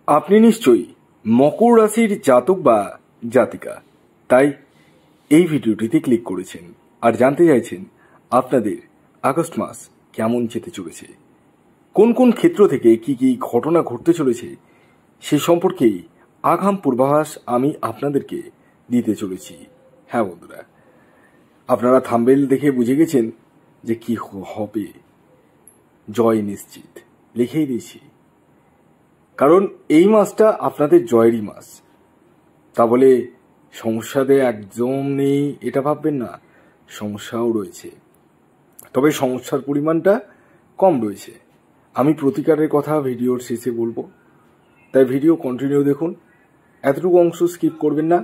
আপনি নিশ্চয়ই মকর রাশির জাতক বা জাতিকা, তাই এই ভিডিওটিতে ক্লিক করেছেন আর জানতে চাইছেন আপনাদের আগস্ট মাস কেমন যেতে চলেছে, কোন কোন ক্ষেত্র থেকে কি কি ঘটনা ঘটতে চলেছে সে সম্পর্কেই আগাম পূর্বাভাস আমি আপনাদেরকে দিতে চলেছি। হ্যাঁ বন্ধুরা, আপনারা থাম্বনেল দেখে বুঝে গেছেন যে কি হবে। জয় নিশ্চিত লিখেই দিয়েছি, কারণ এই মাসটা আপনাদের জয়েরই মাস। তা বলে সমস্যাতে একদম নেই এটা ভাববেন না, সমস্যাও রয়েছে, তবে সমস্যার পরিমাণটা কম রয়েছে। আমি প্রতিকারের কথা ভিডিওর শেষে বলবো, তাই ভিডিও কন্টিনিউ দেখুন, এতটুকু অংশ স্কিপ করবেন না।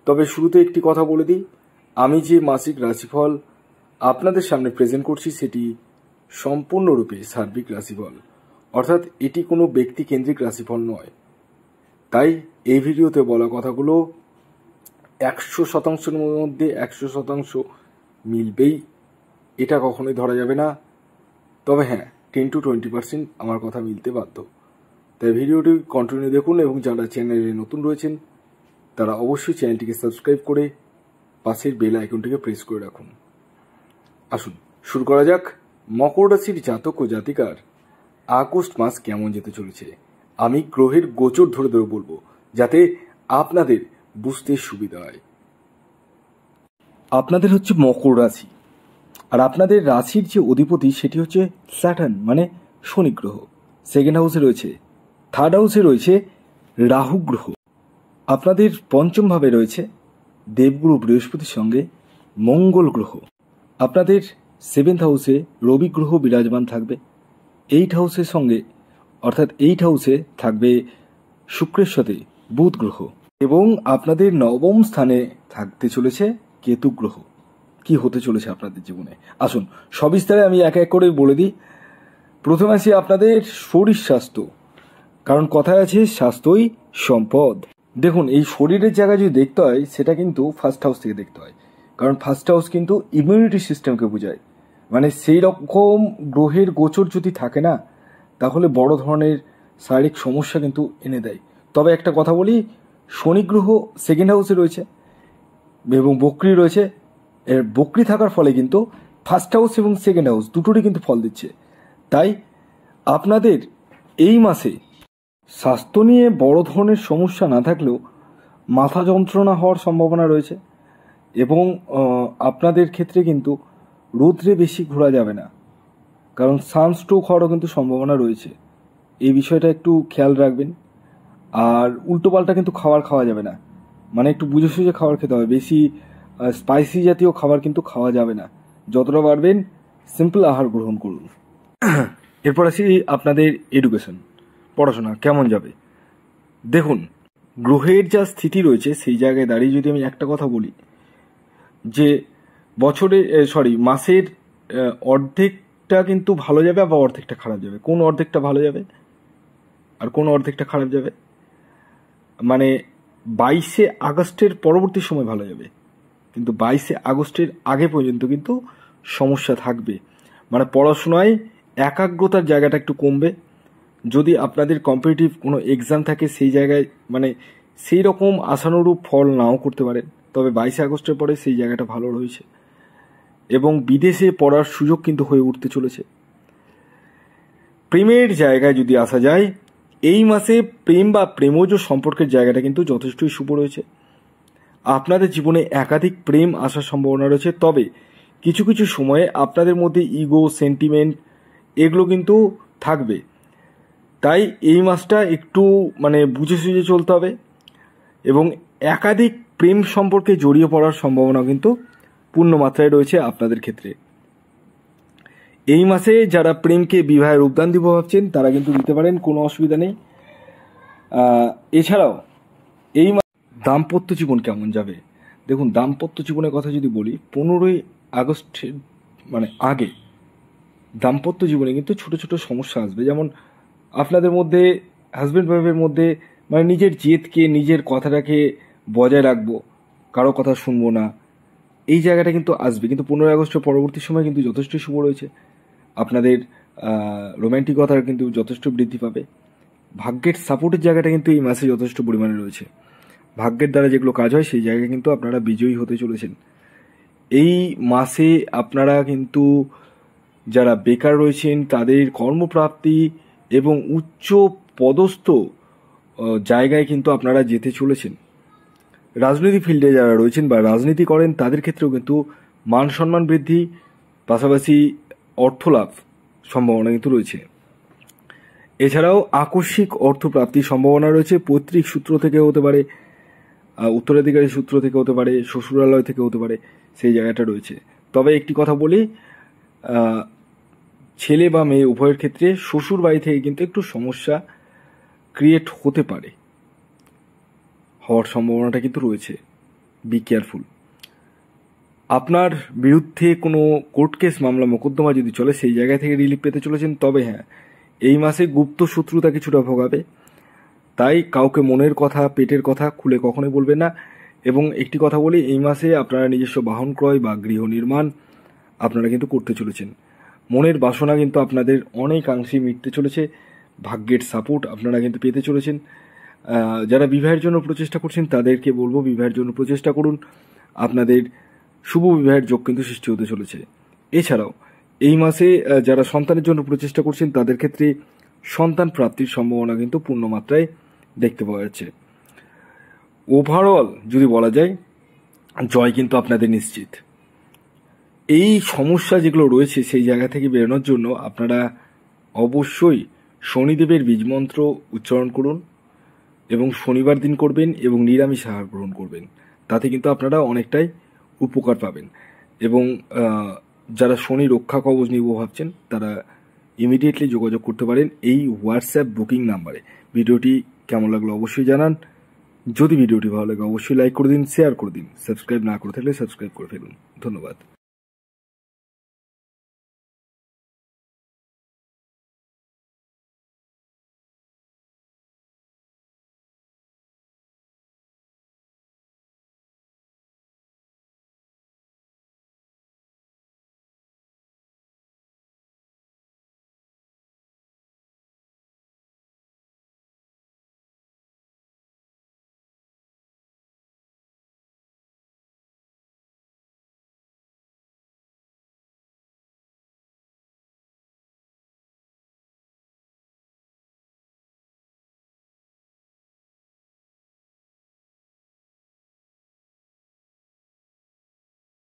তবে শুরুতে একটি কথা বলে দিই, আমি যে মাসিক রাশিফল আপনাদের সামনে প্রেজেন্ট করছি সেটি সম্পূর্ণরূপে সার্বিক রাশিফল, অর্থাৎ এটি কোনো ব্যক্তি কেন্দ্রিক রাশিফল নয়। তাই এই ভিডিওতে বলা কথাগুলো 100%-এর মধ্যে 100% মিলবেই, এটা কখনোই ধরা যাবে না। তবে হ্যাঁ, 10-20% আমার কথা মিলতে বাধ্য। তাই ভিডিওটি কন্টিনিউ দেখুন এবং যারা চ্যানেলে নতুন রয়েছেন তারা অবশ্যই চ্যানেলটিকে সাবস্ক্রাইব করে পাশের বেল আইকনটিকে প্রেস করে রাখুন। আসুন শুরু করা যাক। মকর রাশির জাতক ও জাতিকার আগস্ট মাস কেমন যেতে চলেছে আমি গ্রহের গোচর ধরে ধরে বলবো, যাতে আপনাদের বুঝতে সুবিধা হয়। আপনাদের হচ্ছে মকর রাশি, আর আপনাদের রাশির যে অধিপতি সেটি হচ্ছে স্যাটার্ন, মানে শনি গ্রহ। সেকেন্ড হাউসে রয়েছে, থার্ড হাউসে রয়েছে রাহু গ্রহ। আপনাদের পঞ্চম ভাবে রয়েছে দেবগুরু বৃহস্পতির সঙ্গে মঙ্গল গ্রহ। আপনাদের সেভেন্থ হাউসে রবি গ্রহ বিরাজমান থাকবে। এইট হাউসের সঙ্গে, অর্থাৎ এইট হাউসে থাকবে শুক্রের সাথে বুধ গ্রহ, এবং আপনাদের নবম স্থানে থাকতে চলেছে কেতু গ্রহ। কি হতে চলেছে আপনাদের জীবনে আসুন সবিস্তারে আমি এক এক করে বলে দিই। প্রথমে আসি আপনাদের শরীর স্বাস্থ্য, কারণ কথায় আছে স্বাস্থ্যই সম্পদ। দেখুন, এই শরীরের জায়গায় যদি দেখতে হয় সেটা কিন্তু ফার্স্ট হাউস থেকে দেখতে হয়, কারণ ফার্স্ট হাউস কিন্তু ইমিউনিটি সিস্টেমকে বোঝায়। মানে সেই রকম গ্রহের গোচর যদি থাকে না, তাহলে বড় ধরনের শারীরিক সমস্যা কিন্তু এনে দেয়। তবে একটা কথা বলি, শনি গ্রহ সেকেন্ড হাউসে রয়েছে এবং বক্রি রয়েছে। এর বক্রি থাকার ফলে কিন্তু ফার্স্ট হাউস এবং সেকেন্ড হাউস দুটোরই কিন্তু ফল দিচ্ছে। তাই আপনাদের এই মাসে স্বাস্থ্য নিয়ে বড় ধরনের সমস্যা না থাকলেও মাথা যন্ত্রণা হওয়ার সম্ভাবনা রয়েছে, এবং আপনাদের ক্ষেত্রে কিন্তু রোদ্রে বেশি ঘোরা যাবে না, কারণ সানস্ট্রোক হওয়ারও কিন্তু সম্ভাবনা রয়েছে। এই বিষয়টা একটু খেয়াল রাখবেন। আর উল্টোপাল্টা কিন্তু খাওয়া যাবে না, মানে একটু বুঝে সুঝে খাবার খেতে হবে। বেশি স্পাইসি জাতীয় খাবার কিন্তু খাওয়া যাবে না, যতটা পারবেন সিম্পল আহার গ্রহণ করুন। এরপর আসি আপনাদের এডুকেশন, পড়াশোনা কেমন যাবে। দেখুন, গ্রহের যা স্থিতি রয়েছে সেই জায়গায় দাঁড়িয়ে যদি আমি একটা কথা বলি, যে মাসের অর্ধেকটা কিন্তু ভালো যাবে, আবার অর্ধেকটা খারাপ যাবে। কোন অর্ধেকটা ভালো যাবে আর কোন অর্ধেকটা খারাপ যাবে, মানে 22শে আগস্টের পরবর্তী সময় ভালো যাবে, কিন্তু 22শে আগস্টের আগে পর্যন্ত কিন্তু সমস্যা থাকবে। মানে পড়াশোনায় একাগ্রতার জায়গাটা একটু কমবে। যদি আপনাদের কম্পিটিটিভ কোনো এক্সাম থাকে সেই জায়গায় মানে সেই রকম আশানুরূপ ফল নাও করতে পারেন, তবে 22শে আগস্টের পরে সেই জায়গাটা ভালো রয়েছে, এবং বিদেশে পড়ার সুযোগ কিন্তু হয়ে উঠতে চলেছে। প্রেমের জায়গায় যদি আসা যায়, এই মাসে প্রেম বা প্রেমজ সম্পর্কের জায়গাটা কিন্তু যথেষ্টই শুভ রয়েছে। আপনাদের জীবনে একাধিক প্রেম আসার সম্ভাবনা রয়েছে, তবে কিছু কিছু সময়ে আপনাদের মধ্যে ইগো, সেন্টিমেন্ট এগুলো কিন্তু থাকবে। তাই এই মাসটা একটু মানে বুঝে সুঝে চলতে হবে, এবং একাধিক প্রেম সম্পর্কে জড়িয়ে পড়ার সম্ভাবনা কিন্তু পূর্ণ মাত্রায় রয়েছে আপনাদের ক্ষেত্রে। এই মাসে যারা প্রেমকে বিবাহের রূপদান দিব ভাবছেন তারা কিন্তু দিতে পারেন, কোনো অসুবিধা নেই। এছাড়াও এই দাম্পত্য জীবন কেমন যাবে। দেখুন, দাম্পত্য জীবনের কথা যদি বলি, 15ই আগস্টের মানে আগে দাম্পত্য জীবনে কিন্তু ছোট ছোট সমস্যা আসবে। যেমন আপনাদের মধ্যে হাজব্যান্ড ওয়াইফের মধ্যে মানে নিজের জেদকে, নিজের কথাটাকে বজায় রাখবো, কারো কথা শুনবো না, এই জায়গাটা কিন্তু আসবে। কিন্তু 15ই আগস্টের পরবর্তী সময় কিন্তু যথেষ্ট শুভ রয়েছে। আপনাদের রোম্যান্টিকতার কিন্তু যথেষ্ট বৃদ্ধি পাবে। ভাগ্যের সাপোর্টের জায়গাটা কিন্তু এই মাসে যথেষ্ট পরিমাণে রয়েছে। ভাগ্যের দ্বারা যেগুলো কাজ হয় সেই জায়গায় কিন্তু আপনারা বিজয়ী হতে চলেছেন। এই মাসে আপনারা কিন্তু যারা বেকার রয়েছেন তাদের কর্মপ্রাপ্তি এবং উচ্চ পদস্থ জায়গায় কিন্তু আপনারা যেতে চলেছেন। রাজনীতি ফিল্ডে যারা রয়েছেন বা রাজনীতি করেন তাদের ক্ষেত্রেও কিন্তু মান সম্মান বৃদ্ধি, পাশাপাশি অর্থলাভ সম্ভাবনা কিন্তু রয়েছে। এছাড়াও আকস্মিক অর্থপ্রাপ্তির সম্ভাবনা রয়েছে। পৈতৃক সূত্র থেকে হতে পারে, উত্তরাধিকারী সূত্র থেকে হতে পারে, শ্বশুরালয় থেকে হতে পারে, সেই জায়গাটা রয়েছে। তবে একটি কথা বলি, ছেলে বা মেয়ে উভয়ের ক্ষেত্রে শ্বশুর বাড়ি থেকে কিন্তু একটু সমস্যা ক্রিয়েট হতে পারে, হওয়ার সম্ভাবনাটা কিন্তু রয়েছে। Be careful. আপনার বিরুদ্ধে কোনো কোর্ট কেস, মামলা, মোকদ্দমা যদি চলে সেই জায়গা থেকে রিলিফ পেতে চলেছেন। তবে হ্যাঁ, এই মাসে গুপ্ত শত্রুতা কিছুটা ভোগাবে, তাই কাউকে মনের কথা, পেটের কথা খুলে কখনোই বলবেন না। এবং একটি কথা বলি, এই মাসে আপনারা নিজস্ব বাহন ক্রয় বা গৃহ নির্মাণ আপনারা কিন্তু করতে চলেছেন। মনের বাসনা কিন্তু আপনাদের অনেকাংশেই মিটতে চলেছে। ভাগ্যের সাপোর্ট আপনারা কিন্তু পেতে চলেছেন। যারা বিবাহের জন্য প্রচেষ্টা করছেন তাদেরকে বলবো বিবাহের জন্য প্রচেষ্টা করুন, আপনাদের শুভ বিবাহের যোগ কিন্তু সৃষ্টি হতে চলেছে। এছাড়াও এই মাসে যারা সন্তানের জন্য প্রচেষ্টা করছেন তাদের ক্ষেত্রে সন্তান প্রাপ্তির সম্ভাবনা কিন্তু পূর্ণ মাত্রায় দেখতে পাওয়া যাচ্ছে। ওভারঅল যদি বলা যায়, জয় কিন্তু আপনাদের নিশ্চিত। এই সমস্যা যেগুলো রয়েছে সেই জায়গা থেকে বেরোনোর জন্য আপনারা অবশ্যই শনিদেবের বীজমন্ত্র উচ্চারণ করুন এবং শনিবার দিন করবেন এবং নিরামিষ আহার গ্রহণ করবেন। তাতে কিন্তু আপনারা অনেকটাই উপকার পাবেন। এবং যারা শনি রক্ষা কবচ নিব ভাবছেন তারা ইমিডিয়েটলি যোগাযোগ করতে পারেন এই হোয়াটসঅ্যাপ বুকিং নাম্বারে। ভিডিওটি কেমন লাগলো অবশ্যই জানান। যদি ভিডিওটি ভালো লাগে অবশ্যই লাইক করে দিন, শেয়ার করে দিন। সাবস্ক্রাইব না করে থাকলে সাবস্ক্রাইব করে ফেলুন। ধন্যবাদ।